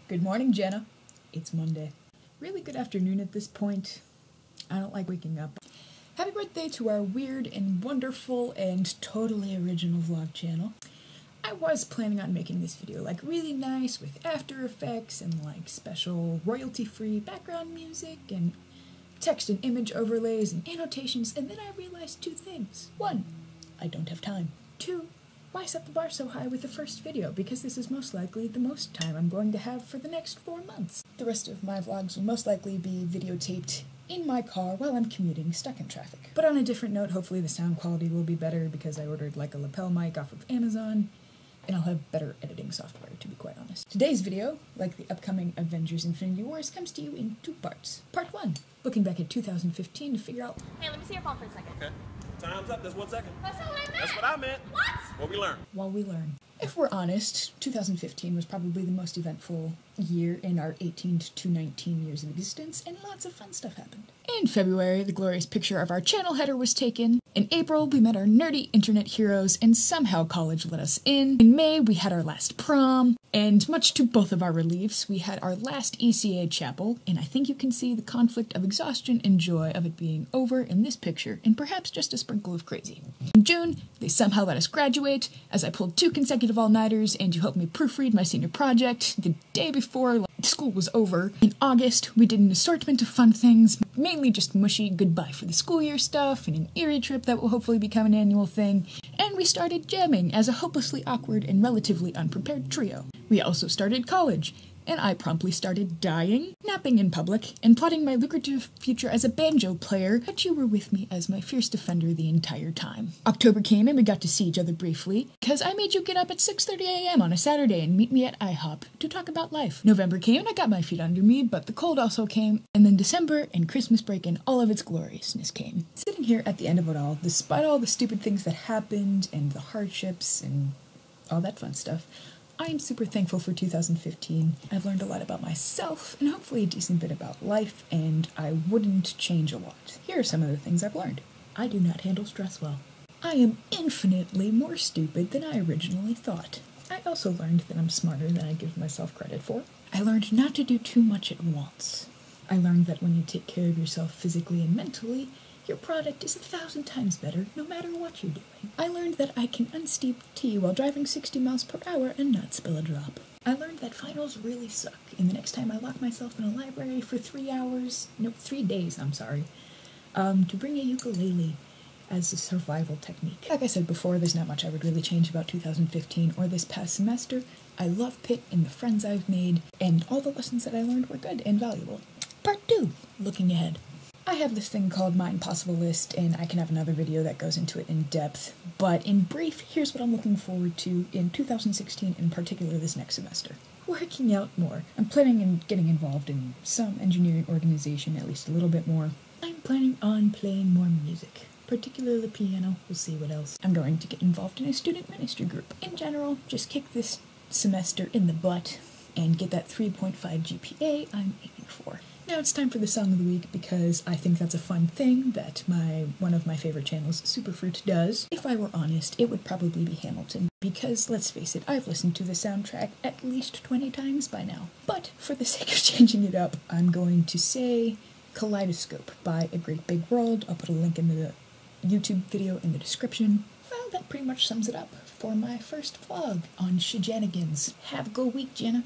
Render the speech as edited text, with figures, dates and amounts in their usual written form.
Good morning, Jenna. It's Monday. Really good afternoon at this point. I don't like waking up. Happy birthday to our weird and wonderful and totally original vlog channel. I was planning on making this video like really nice with After Effects and like special royalty-free background music and text and image overlays and annotations, and then I realized two things. One, I don't have time. Two, why set the bar so high with the first video? Because this is most likely the most time I'm going to have for the next 4 months. The rest of my vlogs will most likely be videotaped in my car while I'm commuting, stuck in traffic. But on a different note, hopefully the sound quality will be better because I ordered like a lapel mic off of Amazon, and I'll have better editing software, to be quite honest. Today's video, like the upcoming Avengers Infinity Wars, comes to you in 2 parts. Part 1, looking back at 2015 to figure out... Hey, let me see your phone for a second. Okay. Time's up. That's 1 second. That's not what I meant. That's what I meant. What? What we learn. While we learn. If we're honest, 2015 was probably the most eventful year in our 18 to 19 years of existence, and lots of fun stuff happened. In February, the glorious picture of our channel header was taken. In April, we met our nerdy internet heroes, and somehow college let us in. In May, we had our last prom, and much to both of our reliefs, we had our last ECA chapel, and I think you can see the conflict of exhaustion and joy of it being over in this picture, and perhaps just a sprinkle of crazy. In June, they somehow let us graduate, as I pulled 2 consecutive all-nighters, and you helped me proofread my senior project the day before school was over. In August, we did an assortment of fun things, mainly just mushy goodbye for the school year stuff, and an Erie trip that will hopefully become an annual thing, and we started jamming as a hopelessly awkward and relatively unprepared trio. We also started college, and I promptly started dying, napping in public, and plotting my lucrative future as a banjo player, but you were with me as my fierce defender the entire time. October came and we got to see each other briefly, because I made you get up at 6:30 a.m. on a Saturday and meet me at IHOP to talk about life. November came and I got my feet under me, but the cold also came, and then December and Christmas break and all of its gloriousness came. Sitting here at the end of it all, despite all the stupid things that happened and the hardships and all that fun stuff, I am super thankful for 2015. I've learned a lot about myself, and hopefully a decent bit about life, and I wouldn't change a lot. Here are some of the things I've learned. I do not handle stress well. I am infinitely more stupid than I originally thought. I also learned that I'm smarter than I give myself credit for. I learned not to do too much at once. I learned that when you take care of yourself physically and mentally, your product is 1,000 times better no matter what you're doing. I learned that I can unsteep tea while driving 60 miles per hour and not spill a drop. I learned that finals really suck, and the next time I lock myself in a library for 3 days, to bring a ukulele as a survival technique. Like I said before, there's not much I would really change about 2015 or this past semester. I love Pitt and the friends I've made, and all the lessons that I learned were good and valuable. Part 2, looking ahead. I have this thing called My Impossible List, and I can have another video that goes into it in depth, but in brief, here's what I'm looking forward to in 2016, in particular this next semester. Working out more. I'm planning on getting involved in some engineering organization, at least a little bit more. I'm planning on playing more music, particularly the piano. We'll see what else. I'm going to get involved in a student ministry group. In general, just kick this semester in the butt and get that 3.5 GPA I'm aiming for. Now it's time for the song of the week, because I think that's a fun thing that one of my favorite channels, Superfruit, does. If I were honest, it would probably be Hamilton, because let's face it, I've listened to the soundtrack at least 20 times by now. But for the sake of changing it up, I'm going to say Kaleidoscope by A Great Big World. I'll put a link in the YouTube video in the description. Well, that pretty much sums it up for my first vlog on shenanigans. Have a good week, Jenna.